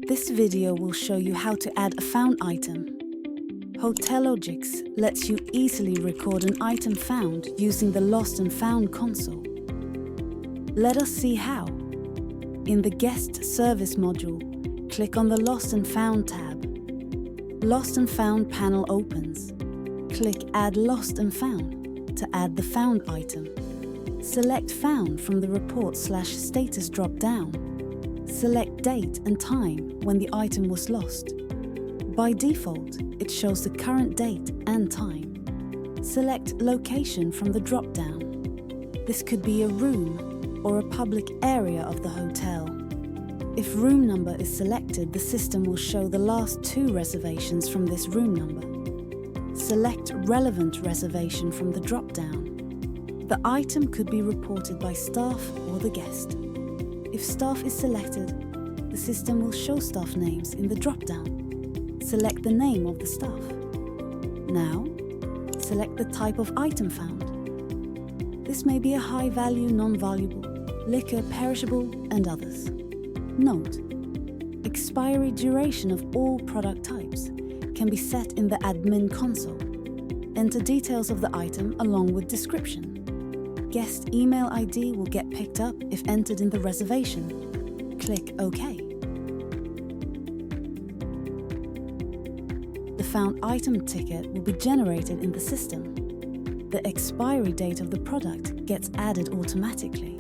This video will show you how to add a found item. Hotelogix lets you easily record an item found using the Lost and Found console. Let us see how. In the Guest Service module, click on the Lost and Found tab. Lost and Found panel opens. Click Add Lost and Found to add the found item. Select Found from the Report/Status drop-down. Select date and time when the item was lost. By default, it shows the current date and time. Select Location from the drop-down. This could be a room or a public area of the hotel. If room number is selected, the system will show the last 2 reservations from this room number. Select Relevant Reservation from the drop-down. The item could be reported by staff or the guest. If staff is selected, the system will show staff names in the drop-down. Select the name of the staff. Now, select the type of item found. This may be a high-value, non-valuable, liquor, perishable, and others. Note: expiry duration of all product types can be set in the admin console. Enter details of the item along with description. Guest email ID will get picked up if entered in the reservation. Click OK. The found item ticket will be generated in the system. The expiry date of the product gets added automatically.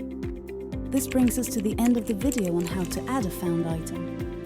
This brings us to the end of the video on how to add a found item.